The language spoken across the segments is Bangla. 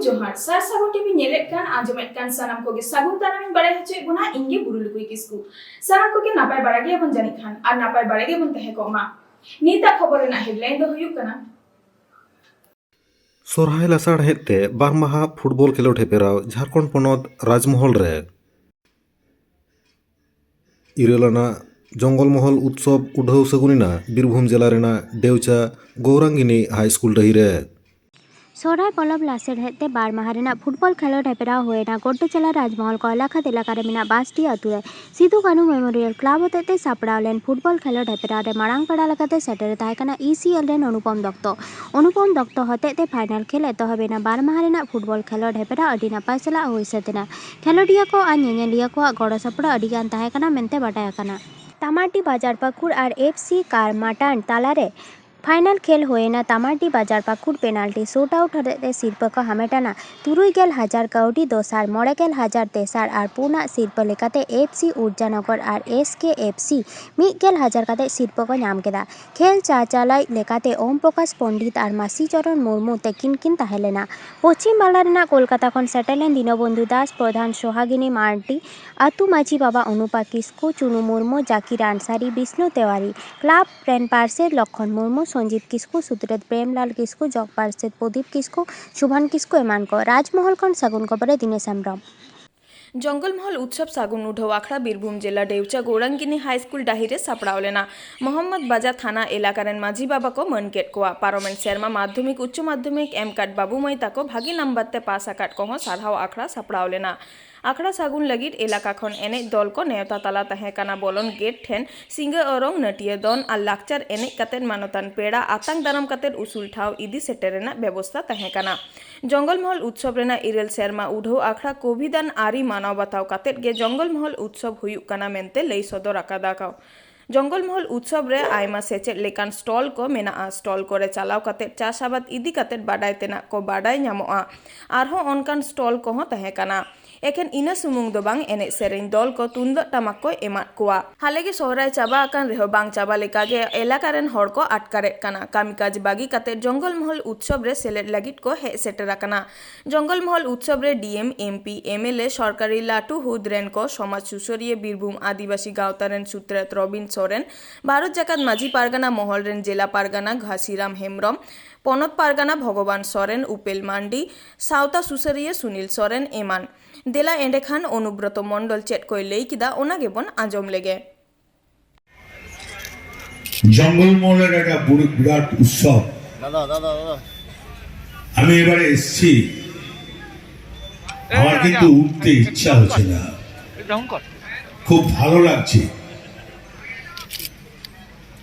जोहार सार सागुन टीवी नेलेट कान आंजमेट कान सानाम कोगे सागुन तारामिन बारे होचे गुना इंगे बुरुलुकुई किसकु सानाम कोगे नापाय बारागे बन जानि खान आर नापाय बारागे बन तहे कोमा नीता खबर ना हेडलाइन दो हुयुक काना सोरहाय लासाड़ हेते बारमाहा फुटबल खेलोड हेपेराव झारखंड पनत राजमहल रे इरेलाना जंगलमहल उत्सव उढ़ाव सगुनिना बीरभूम जिला रेना देवचा गौरांगिनी हाई स्कूल डही रे सोहराय पलब लासेर हेते बार माहारेना फुटबल खेलोड हेपेराव होएना गोड्डेचला राजमहल कोयलाखात एलाकारे मेना बासटी आतुरे सिधु कानू मेमोरियल क्लाब होतेते सापड़ाव लेन फुटबल खेलोड हेपेराव रे मारांग पेड़ा लेकाते सेटेर ताहेकाना ईसीएल रेन अनुपम दत्त होतेते फाइनल खेल एतोहबेना बार माहारेना फुटबल खेलोड हेपेराव अडी नापाय सला हुई सतेना खेलोडिया को आर नेनेलिया को गड़ो सपड़ा अडिगान ताहेकाना मेनते बाडाय आकाना तामाटी बाजार पाकुड़ और एफसी कारमाटान तालारे फाइनल खेल होएना तामाटी बाजार पाकुड़ पेनाल्टी शूट आउट होते सिरपा को हामेटाना 60,000 काउडी दोसार 90,000 तेसार और पुना सिरपा लेकाते एफसी ऊर्जानगर और एसकेएफसी 1,000 काते सिरपा को नाम केदा खेल चाचालाई लेकाते ओम प्रकाश पंडित और मासी चरण मुर्मू तेकिन किन ताहेलेना पश्चिम बांगला रेना कोलकाता खन सेटेलेन दीनबंधु दास प्रधान सोहागिनी मार्टी आतु माची बाबा अनुपा किस्कु चुनु मुर्मू जाकिर आनसारी विष्णु तेवारी क्लाब रेन पार्षद लक्षण मुर्मू संजीव किस्कु सुतरेत प्रेमलाल किस्कु जग पार्षद प्रदीप किस्कु शुभान किस्कु एमान को राजमहल खन सागुन खबरे दिनेश हेम्ब्रम जंगलमहल उत्सव सागुन उठाव आखड़ा बीरभूम जिला डेवचा गौरांगिनी हाई स्कूल डाहिरे सापड़ाव लेना मोहम्मद बाजार थाना एलाकारेन माझी बाबा को मनकेट कोआ पार्लामेंट सेरमा माध्यमिक उच्च माध्यमिक एम काट बाबू मई ताको भागी नंबर ते पास आकाट को सारहाव आखड़ा सापड़ाव लेना आखड़ा सागुन लगित एलाका खन एने दल को नेवता ताला तहेकाना बोलन गेट ठेन सिंगे अरंग नटिया दन और लाक्चर एने कतेन मानतान पेड़ा आतांग दाराम कतेन उसूल ठाव इदी सेटेरेना व्यवस्था तहेकाना जंगलमहल उत्सव रेना इरेल सेरमा उढ़ो आखड़ा कोविदान आरी मानव बताव कतेन गे जंगलमहल उत्सव हुयुक काना मेनते लई सदर आकादाकाव जंगलमहल उत्सव रे आयमा सेचेद लेकान स्टॉल को मेना स्टॉल करे चालाव कतेन चाष आबाद इदी कतेन बाडाय तेना को बाडाय ᱧᱟᱢᱚᱜᱼᱟ आरहों अनकान स्टॉल को तहेकाना एकेन इना सुमुंग दो बांग एने सेरेन दल को तुंदक टमाक को एमात कोआ हालेगे सोहराय चाबा आकान रेहो बांग चाबा लेकागे एलाकारेन हर को आटकारेत काना कामिकाज बागी काते जंगलमहल उत्सव रे सेलेद लागित को हे सेटेर आकाना जंगलमहल उत्सव रे डीएम एमपी एमएलए सरकारी लाटू हुद रेन को समाज सुसरिये बीरभूम आदिवासी गावतारेन सूत्रेत रबिन सोरेन भारत जाकात माझी पारगाना महल रेन जिला पारगाना घासीराम हेम्ब्रम पनत पारगाना भगवान सोरेन उपेल मांडी सावता सुसरिये सुनील सोरेन एमान देला एंडेखान अनुब्रत मंडल चेट कोई लई किदा ओनागे बन आजम लेगे জঙ্গলমহলের একটা বিরাট উৎসব আমি এবারে এসেছি আমার কিন্তু উঠতে ইচ্ছা হচ্ছে না খুব ভালো লাগছে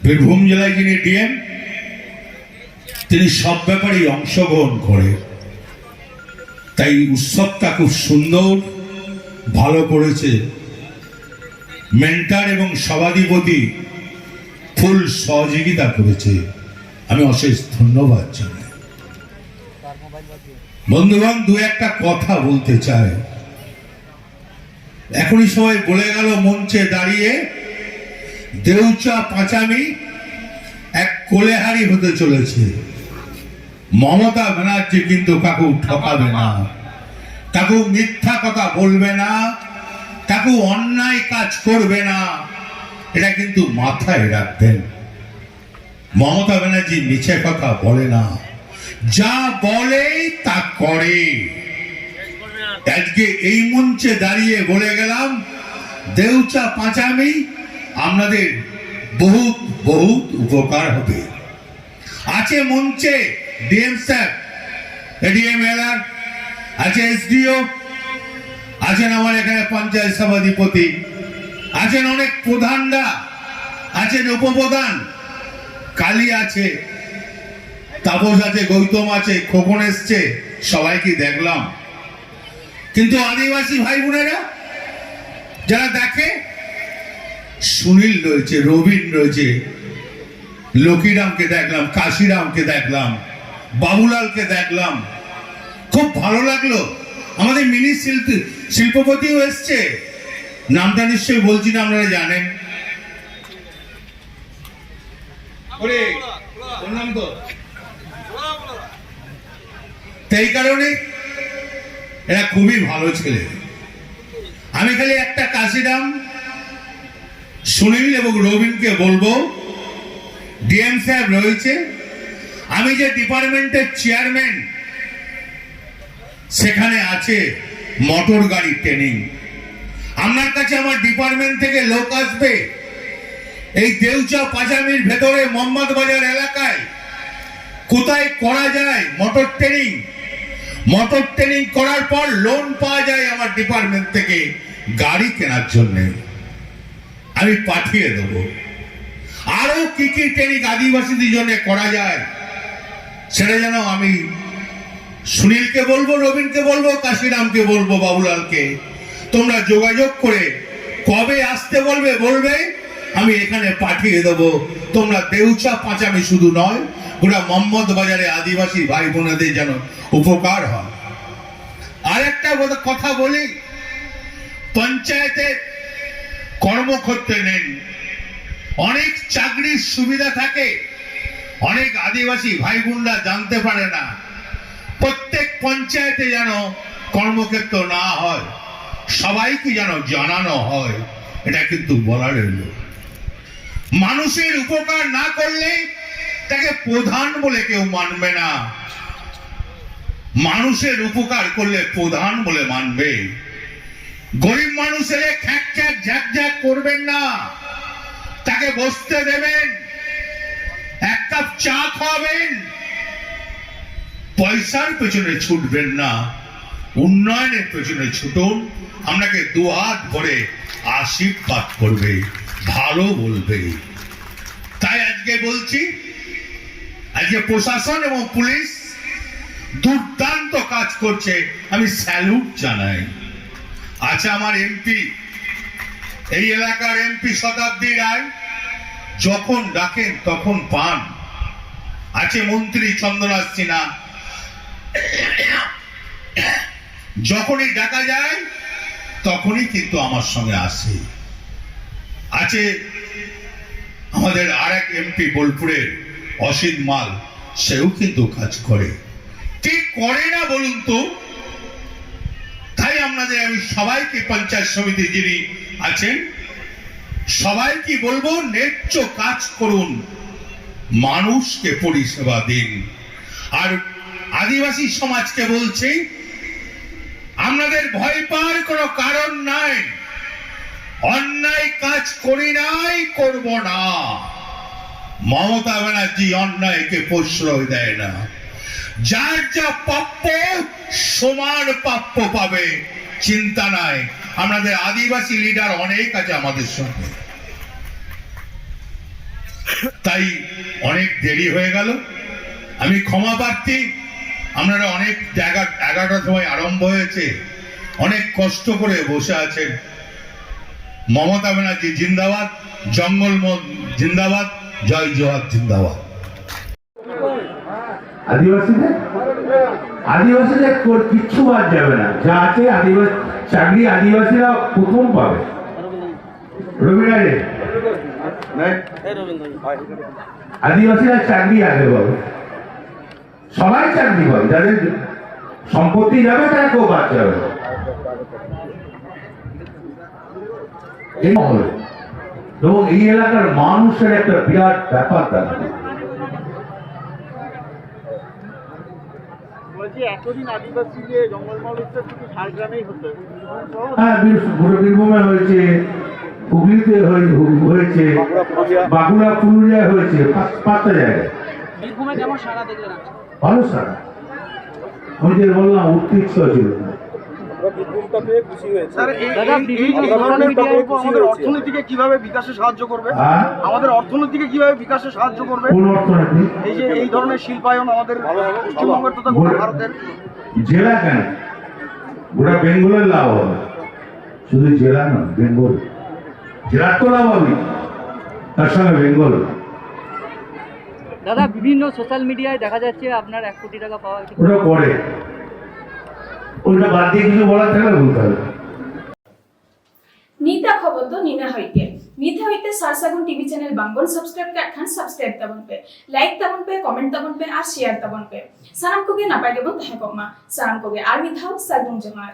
বীরভূম জেলায় যিনি ডিএম তিনি সব ব্যাপারেই অংশগ্রহণ করে তাই উৎসবটা খুব সুন্দর ভালো করেছে মেন্টার এবং সভাধিপতি ফুল সহযোগিতা করেছে আমি অশেষ ধন্যবাদ জানাই বন্ধুগণ দু একটা কথা বলতে চাই এখনই সবাই বলে গেল মঞ্চে দাঁড়িয়ে দেউচা পাঁচামি এক কোলেহারি হতে চলেছে মমতা ব্যানার্জি কিন্তু কাকু ঠকাবে না কাকু মিথ্যা কথা বলবে না কাকু অন্যায় কাজ করবে না এটা কিন্তু মাথায় রাখবেন মমতা ব্যানার্জি মিছে কথা বলে না যা বলে তা করে আজকে এই মঞ্চে দাঁড়িয়ে বলে গেলাম দেউচা পাঁচামি আপনাদের বহুত বহুত উপকার হবে আছে মঞ্চে ডিএম স্যার এডিএম এলার আছে এসডিও আছেন আমার এখানে পঞ্চায়েত সভাধিপতি আছেন অনেক প্রধানরা আছেন উপপ্রধান কালী আছে তাপস আছে গৌতম আছে খোকন এসছে সবাইকে দেখলাম কিন্তু আদিবাসী ভাই বোনেরা যারা দেখে সুনীল রয়েছে রবীন রয়েছে লকিরামকে দেখলাম কাশিরামকে দেখলাম বাবুলালকে দেখলাম খুব ভালো লাগলো আমাদের মিনি শিল্পপতিও এসছে নামটা নিশ্চয়ই বলছি না আপনারা জানেন এই কারণে এরা খুবই ভালো ছেলে। আমি খালি একটা কাশিরাম, সুনীল এবং রবিনকে বলবো, ডিএম সাহেব রয়েছে, আমি যে ডিপার্টমেন্টের চেয়ারম্যান, সেখানে আছে মোটর গাড়ি ট্রেনিং। আপনার কাছে আমার ডিপার্টমেন্ট থেকে লোক আসবে, এই দেউচা পাঁচামির ভেতরে মোহাম্মদ বাজার এলাকায় কোথায় করা যায় মোটর ট্রেনিং। মোটর ট্রেনিং করার পর লোন পাওয়া যায় আমার ডিপার্টমেন্ট থেকে গাড়ি কেনার জন্য, আমি পাঠিয়ে দেবো। আরো কি কি ট্রেনিং আদিবাসীদের জন্য করা যায় সেটা যেন আমি সুনীলকে বলবো, রবিনকে বলবো, কাশিরামকে বলবো, বাবুলালকে, তোমরা যোগাযোগ করে কবে আসতে বলবে বলবে, আমি এখানে পাঠিয়ে দেবো। তোমরা দেউচা পাঁচামি শুধু নয়, গোটা মোহাম্মদ বাজারে আদিবাসী ভাই বোনেদের যেন উপকার হয়। আরেকটা কথা বলি, পঞ্চায়েতে কর্মক্ষেত্রে নেন, অনেক চাকরির সুবিধা থাকে, অনেক আদিবাসী ভাই বোনরা জানতে পারে না। প্রত্যেক পঞ্চায়েতে যেন কর্মক্ষেত্র না হয়, সবাইকে যেন জানানো হয়, এটা কিন্তু বলা রইল। মানুষের উপকার না করলে তাকে প্রধান বলে কেউ মানবে না, মানুষের উপকার করলে প্রধান বলে মানবে। গরিব মানুষের খ্যাক খ্যাক ঝ্যাক ঝ্যাক করবেন না, তাকে বসতে দেবেন, এক কাপ চা খাওয়াবেন, পয়সার পেছনে ছুটবেন না, উন্নয়নের পেছনে ছুটুন। আপনাকে দুহাত ভরে আশীর্বাদ করবে, ভালো বলবে। তাই আজকে বলছি, আজকে প্রশাসন এবং পুলিশ দুর্দান্ত কাজ করছে, আমি স্যালুট জানাই। আচ্ছা, আমার এমপি, এই এলাকার এমপি শতাব্দী রায়, যখন ডাকেন তখন পান। আছে মন্ত্রী চন্দ্রনাথ সিনহা, যখনই ডাকা যায় তখনই কিন্তু আমার সঙ্গে আসে। আছে আমাদের আরেক এমপি বোলপুরের অসিত মাল, সেও কিন্তু কাজ করে। কি করে না বলুন তো? তাই আপনাদের আমি সবাইকে, পঞ্চায়েত সমিতি যিনি আছেন সবাইকে বলবো, ন্যায্য কাজ করুন, মানুষকে পরিষেবা দিন। আর আদিবাসী সমাজকে বলছি, আপনাদের ভয় পাওয়ার কোনো কারণ নাই, অন্যায় কাজ করি নাই, করব না। মমতা ব্যানার্জি অন্যায়কে প্রশ্রয় দেয় না, যার যা প্রাপ্য সমান প্রাপ্য পাবে, চিন্তা নাই। আমাদের আদিবাসী লিডার অনেক আছে আমাদের সঙ্গে। তাই অনেক দেরি হয়ে গেল, আমি ক্ষমা প্রার্থী। আপনারা অনেক জায়গা 11টার সময় আরম্ভ হয়েছে, অনেক কষ্ট করে বসে আছেন। মমতা ব্যানার্জি জিন্দাবাদ, জঙ্গলমহল জিন্দাবাদ, জয় জওয়ান জিন্দাবাদ। আদিবাসীদের কিচ্ছু বাদ যাবে না, যা আছে আদিবাসী চাকরি আদিবাসীরা প্রথম পাবে। রবিরাজে আদিবাসীরা চাকরি আগে পাবে, সবাই চাকরি পাবে, যাদের সম্পত্তি যাবে তারা কেউ বাদ যাবে। এবং এই এলাকার মানুষের একটা বিরাট ব্যাপার থাকে। হ্যাঁ, বীরভূমে হয়েছে, হুগলিতে হয়েছে, বাঁকুড়া পুরুলিয়ায় হয়েছে, 5টা জায়গায়। ভালো সারা, আমি যে বললাম উত্তীর্ষ ছিল। অর্থনীতিকে কিভাবে বিকাশে সাহায্য করবে? আমাদের অর্থনীতিকে কিভাবে বিকাশে সাহায্য করবে? কোন অর্থনীতি? এই যে এই ধরনের শিল্পায়ন আমাদের পশ্চিমবঙ্গের তথা গোটা ভারতের। জেলা কেন, গোটা বেঙ্গলের লাভ হবে, শুধু জেলা নয়, বেঙ্গল জেলার তো লাভ হবে, তার সঙ্গে বেঙ্গল। দাদা, বিভিন্ন সোশ্যাল মিডিয়ায় দেখা যাচ্ছে আপনার 1 কোটি টাকা পাওয়া। ওটা পরে, ওটা বাদ দিয়ে কিছু বলার থাকলে বলতে হবে। নিতা খবর তো নিনা হইতে ᱱᱤᱛ ᱦᱟᱹᱵᱤᱡ ᱛᱮ ᱥᱟᱨ ᱥᱟᱹᱜᱩᱱ ᱴᱤভᱤ ᱪᱮᱱᱮᱞ ᱵᱟᱝᱵᱚᱱ ᱥᱟᱵᱥᱠᱨᱟइब ᱠᱟᱜ ᱠᱷᱟᱱ ᱥᱟᱵᱥᱠᱨᱟइब ᱛᱟᱵᱚᱱ ᱯᱮ, ᱞᱟᱭᱤᱠ ᱛᱟᱵᱚᱱ ᱯᱮ, ᱠᱚᱢᱮᱱᱴ ᱛᱟᱵᱚᱱ ᱯᱮ ᱟᱨ শেয়ার ᱛᱟᱵᱚᱱ ᱯᱮ। ᱥᱟᱱᱟᱢ ᱠᱚᱜᱮ ᱱᱟᱯᱟᱭ ᱜᱮᱵᱚᱱ ᱛᱟᱦᱮᱸ ᱠᱚᱜ ᱢᱟ। ᱥᱟᱱᱟᱢ ᱠᱚᱜᱮ ᱟᱨ ᱢᱤᱫ ᱫᱷᱟᱣ ᱥᱟᱹᱜᱩᱱ ᱡᱚᱦᱟᱨ।